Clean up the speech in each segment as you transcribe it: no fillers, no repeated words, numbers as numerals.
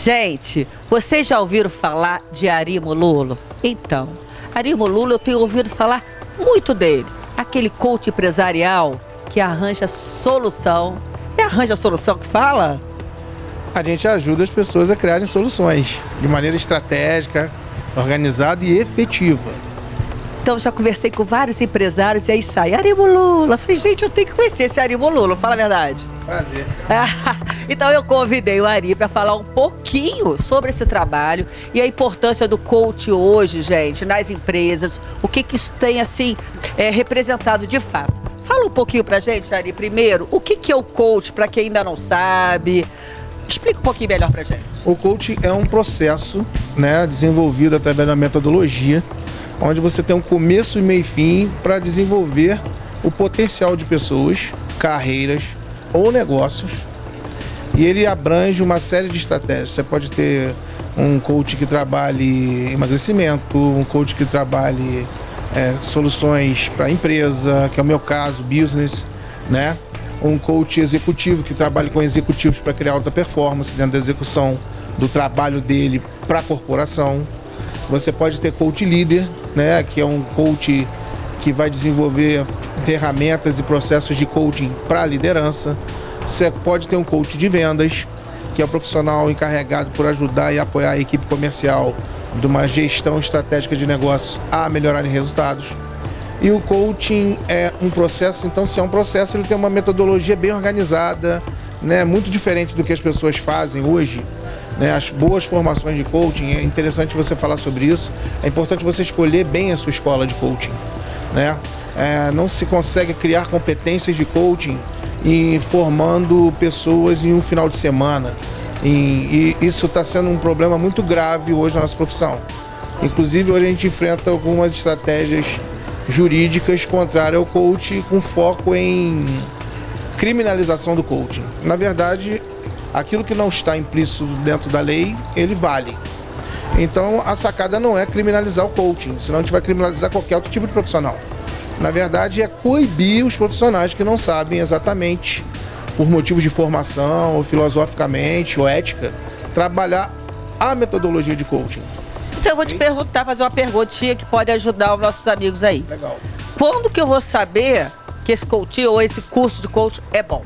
Gente, vocês já ouviram falar de Ari Mololo? Então, Ari Mololo eu tenho ouvido falar muito dele. Aquele coach empresarial que arranja solução. É arranja solução que fala? A gente ajuda as pessoas a criarem soluções de maneira estratégica, organizada e efetiva. Então, já conversei com vários empresários e aí sai Ari Mololo. Eu falei, gente, eu tenho que conhecer esse Ari Mololo, fala a verdade. Prazer. Então eu convidei o Ari para falar um pouquinho sobre esse trabalho e a importância do coach hoje, gente, nas empresas, o que isso tem, assim, representado de fato. Fala um pouquinho pra gente, Ari, primeiro, o que é o coach, para quem ainda não sabe. Explica um pouquinho melhor pra gente. O coaching é um processo, né, desenvolvido através da metodologia, onde você tem um começo, meio e fim para desenvolver o potencial de pessoas, carreiras ou negócios. E ele abrange uma série de estratégias. Você pode ter um coach que trabalhe emagrecimento, um coach que trabalhe soluções para a empresa, que é o meu caso, business, né? Um coach executivo que trabalha com executivos para criar alta performance dentro da execução do trabalho dele para a corporação. Você pode ter coach líder, né, que é um coach que vai desenvolver ferramentas e processos de coaching para a liderança. Você pode ter um coach de vendas, que é o profissional encarregado por ajudar e apoiar a equipe comercial de uma gestão estratégica de negócios a melhorarem resultados. E o coaching é um processo, então se é um processo, ele tem uma metodologia bem organizada, né, muito diferente do que as pessoas fazem hoje. Né, as boas formações de coaching, é interessante você falar sobre isso, é importante você escolher bem a sua escola de coaching. Né? Não se consegue criar competências de coaching formando pessoas em um final de semana. E isso está sendo um problema muito grave hoje na nossa profissão. Inclusive, hoje a gente enfrenta algumas estratégias jurídicas contrárias ao coaching, com foco em criminalização do coaching. Na verdade, aquilo que não está implícito dentro da lei, ele vale. Então, a sacada não é criminalizar o coaching, senão a gente vai criminalizar qualquer outro tipo de profissional. Na verdade, é coibir os profissionais que não sabem exatamente, por motivos de formação, ou filosoficamente, ou ética, trabalhar a metodologia de coaching. Então eu vou te perguntar, fazer uma perguntinha que pode ajudar os nossos amigos aí. Legal. Quando que eu vou saber que esse coaching ou esse curso de coaching é bom?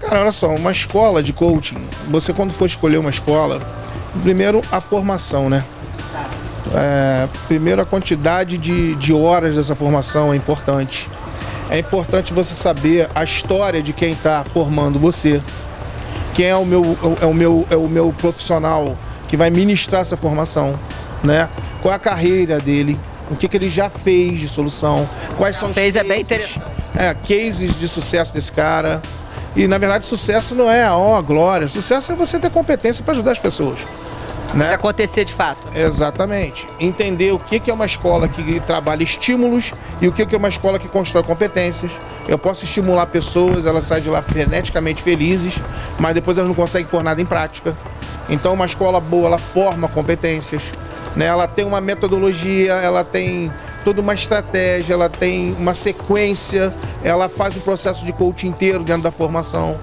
Cara, olha só, uma escola de coaching, você quando for escolher uma escola, primeiro a formação, né? Primeiro a quantidade de horas dessa formação é importante. É importante você saber a história de quem está formando você. Quem é o meu profissional que vai ministrar essa formação, né? Qual é a carreira dele, o que ele já fez de solução, quais são os cases, é bem interessante. Cases de sucesso desse cara. E na verdade sucesso não é a glória, sucesso é você ter competência para ajudar as pessoas. Né? De acontecer de fato. Exatamente. Entender o que é uma escola que trabalha estímulos e o que é uma escola que constrói competências. Eu posso estimular pessoas, elas saem de lá freneticamente felizes, mas depois elas não conseguem pôr nada em prática. Então uma escola boa, ela forma competências, né? Ela tem uma metodologia, ela tem toda uma estratégia, ela tem uma sequência, ela faz o processo de coaching inteiro dentro da formação.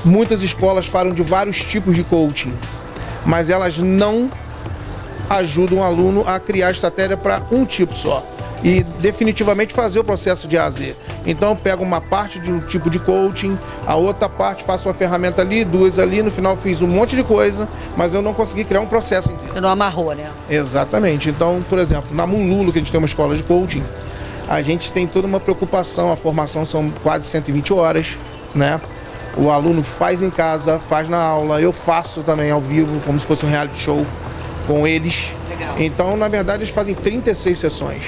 Muitas escolas falam de vários tipos de coaching, mas elas não ajudam o aluno a criar estratégia para um tipo só e definitivamente fazer o processo de A a Z. Então eu pego uma parte de um tipo de coaching, a outra parte faço uma ferramenta ali, duas ali, no final fiz um monte de coisa, mas eu não consegui criar um processo inteiro. Você não amarrou, né? Exatamente. Então, por exemplo, na Mololo, que a gente tem uma escola de coaching, a gente tem toda uma preocupação, a formação são quase 120 horas, né? O aluno faz em casa, faz na aula, eu faço também ao vivo, como se fosse um reality show com eles. Legal. Então, na verdade, eles fazem 36 sessões.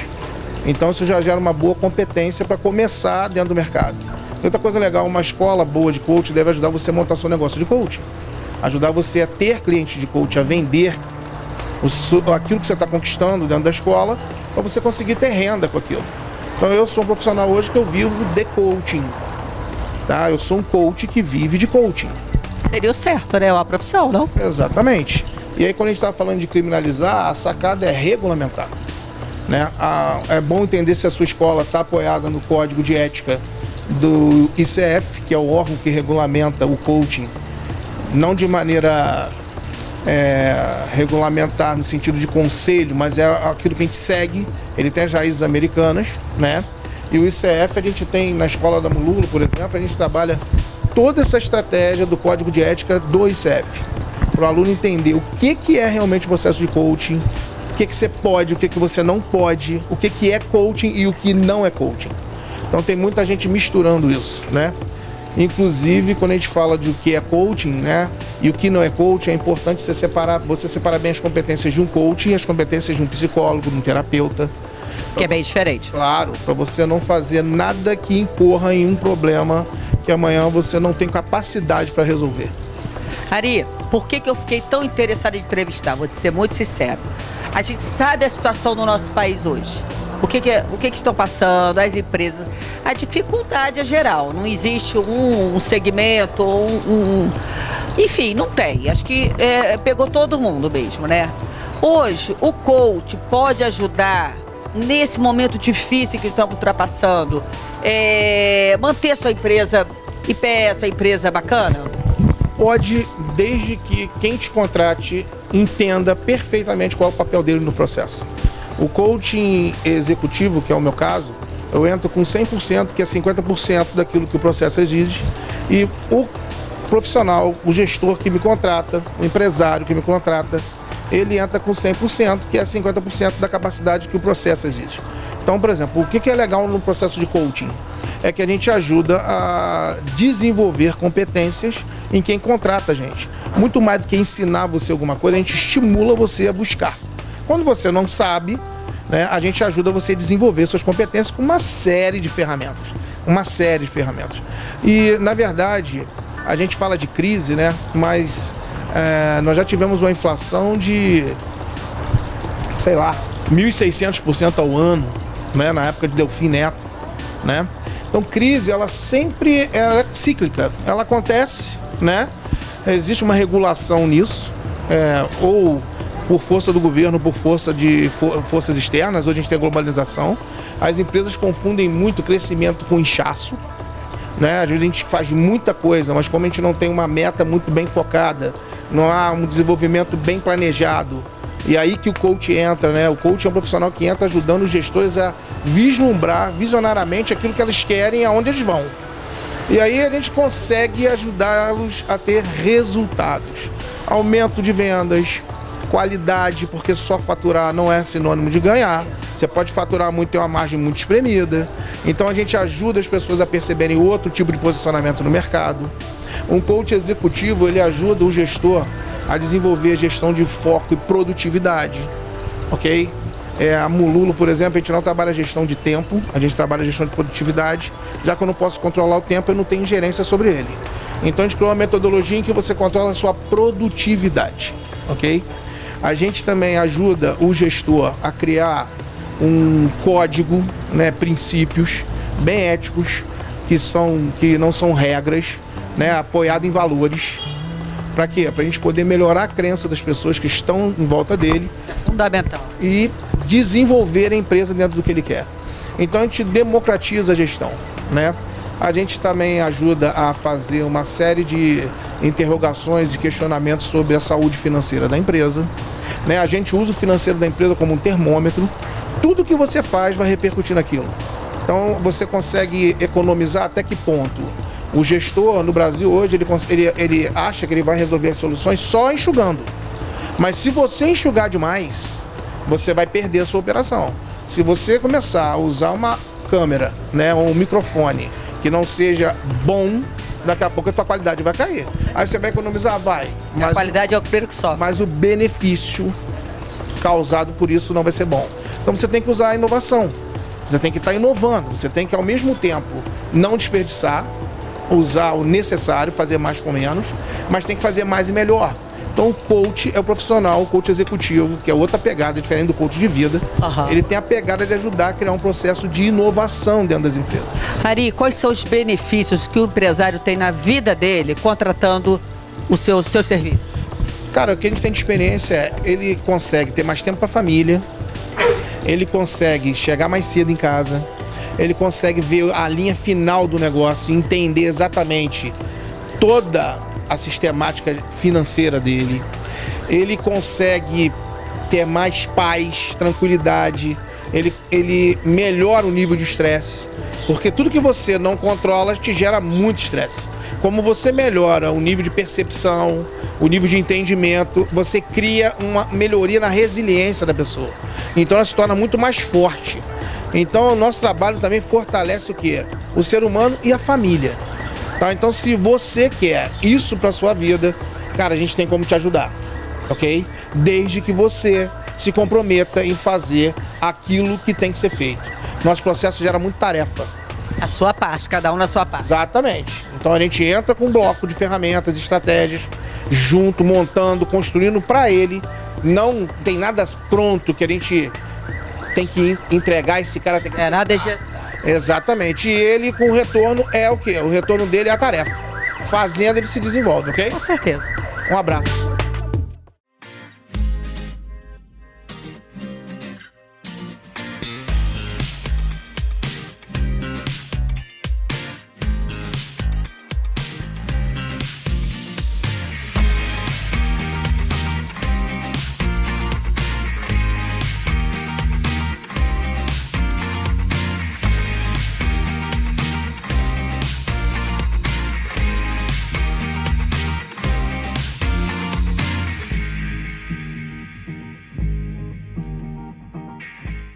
Então, isso já gera uma boa competência para começar dentro do mercado. Outra coisa legal, uma escola boa de coaching deve ajudar você a montar seu negócio de coaching. Ajudar você a ter clientes de coaching, a vender aquilo que você está conquistando dentro da escola, para você conseguir ter renda com aquilo. Então, eu sou um profissional hoje que eu vivo de coaching. Tá? Eu sou um coach que vive de coaching. Seria o certo, né? É uma profissão, não? Exatamente. E aí, quando a gente está falando de criminalizar, a sacada é regulamentar. Né? É bom entender se a sua escola está apoiada no código de ética do ICF, que é o órgão que regulamenta o coaching, não de maneira regulamentar no sentido de conselho, mas é aquilo que a gente segue. Ele tem as raízes americanas, né? E o ICF a gente tem na escola da Mululo, por exemplo, a gente trabalha toda essa estratégia do código de ética do ICF, para o aluno entender o que é realmente o processo de coaching, o que você pode, o que você não pode, o que é coaching e o que não é coaching. Então tem muita gente misturando isso, né? Inclusive, quando a gente fala de o que é coaching, né, e o que não é coaching, é importante você separar bem as competências de um coaching e as competências de um psicólogo, de um terapeuta. Que é bem diferente. Claro, para você não fazer nada que incorra em um problema que amanhã você não tem capacidade para resolver. Ari, por que eu fiquei tão interessada em entrevistar? Vou te ser muito sincero. A gente sabe a situação do nosso país hoje. O que estão passando, as empresas. A dificuldade é geral. Não existe um segmento, enfim, não tem. Acho que pegou todo mundo mesmo, né? Hoje, o coach pode ajudar nesse momento difícil que estamos ultrapassando, manter a sua empresa em pé, sua empresa bacana? Pode, desde que quem te contrate entenda perfeitamente qual é o papel dele no processo. O coaching executivo, que é o meu caso, eu entro com 100%, que é 50% daquilo que o processo exige, e o profissional, o gestor que me contrata, o empresário que me contrata, ele entra com 100%, que é 50% da capacidade que o processo exige. Então, por exemplo, o que é legal no processo de coaching? É que a gente ajuda a desenvolver competências em quem contrata a gente. Muito mais do que ensinar você alguma coisa, a gente estimula você a buscar. Quando você não sabe, né, a gente ajuda você a desenvolver suas competências com uma série de ferramentas. E, na verdade, a gente fala de crise, né, mas nós já tivemos uma inflação de, 1.600% ao ano, né, na época de Delfim Neto, né? Então, crise, ela sempre é cíclica. Ela acontece, né? Existe uma regulação nisso, ou por força do governo, por força de forças externas. Hoje a gente tem a globalização. As empresas confundem muito crescimento com inchaço, né? Às vezes a gente faz muita coisa, mas como a gente não tem uma meta muito bem focada, não há um desenvolvimento bem planejado, e aí que o coach entra, né? O coach é um profissional que entra ajudando os gestores a vislumbrar visionariamente aquilo que eles querem e aonde eles vão. E aí a gente consegue ajudá-los a ter resultados. Aumento de vendas, qualidade, porque só faturar não é sinônimo de ganhar. Você pode faturar muito e ter uma margem muito espremida. Então a gente ajuda as pessoas a perceberem outro tipo de posicionamento no mercado. Um coach executivo, ele ajuda o gestor a desenvolver a gestão de foco e produtividade, ok? A Mululo, por exemplo, a gente não trabalha gestão de tempo, a gente trabalha gestão de produtividade. Já que eu não posso controlar o tempo, eu não tenho gerência sobre ele. Então a gente criou uma metodologia em que você controla a sua produtividade, ok? A gente também ajuda o gestor a criar um código, né, princípios bem éticos, que não são regras, né, apoiado em valores. Para quê? Para a gente poder melhorar a crença das pessoas que estão em volta dele. É fundamental. E desenvolver a empresa dentro do que ele quer. Então a gente democratiza a gestão, né? A gente também ajuda a fazer uma série de interrogações e questionamentos sobre a saúde financeira da empresa, né? A gente usa o financeiro da empresa como um termômetro. Tudo que você faz vai repercutir naquilo. Então você consegue economizar até que ponto? O gestor no Brasil hoje, ele acha que ele vai resolver as soluções só enxugando. Mas se você enxugar demais, você vai perder a sua operação. Se você começar a usar uma câmera, né, ou um microfone que não seja bom, daqui a pouco a tua qualidade vai cair. Aí você vai economizar? Vai. Mas a qualidade é o primeiro que sofre. Mas o benefício causado por isso não vai ser bom. Então você tem que usar a inovação. Você tem que estar inovando. Você tem que, ao mesmo tempo, não desperdiçar, usar o necessário, fazer mais com menos, mas tem que fazer mais e melhor. Então o coach é o profissional, o coach executivo, que é outra pegada, diferente do coach de vida. Uhum. Ele tem a pegada de ajudar a criar um processo de inovação dentro das empresas. Ari, quais são os benefícios que o empresário tem na vida dele contratando o seu serviço? Cara, o que a gente tem de experiência é, ele consegue ter mais tempo para a família, ele consegue chegar mais cedo em casa, ele consegue ver a linha final do negócio, entender exatamente toda a sistemática financeira dele. ele consegue ter mais paz, tranquilidade, ele melhora o nível de estresse, porque tudo que você não controla te gera muito estresse. Como você melhora o nível de percepção, o nível de entendimento, você cria uma melhoria na resiliência da pessoa. Então ela se torna muito mais forte. Então o nosso trabalho também fortalece o quê? O ser humano e a família. Tá? Então se você quer isso para sua vida, cara, a gente tem como te ajudar, ok? Desde que você se comprometa em fazer aquilo que tem que ser feito. Nosso processo gera muita tarefa. A sua parte, cada um na sua parte. Exatamente. Então a gente entra com um bloco de ferramentas, estratégias, junto, montando, construindo para ele. Não tem nada pronto que a gente tem que entregar, esse cara tem que ser. Nada engessado. Exatamente. E ele, com o retorno, é o quê? O retorno dele é a tarefa. Fazendo, ele se desenvolve, ok? Com certeza. Um abraço.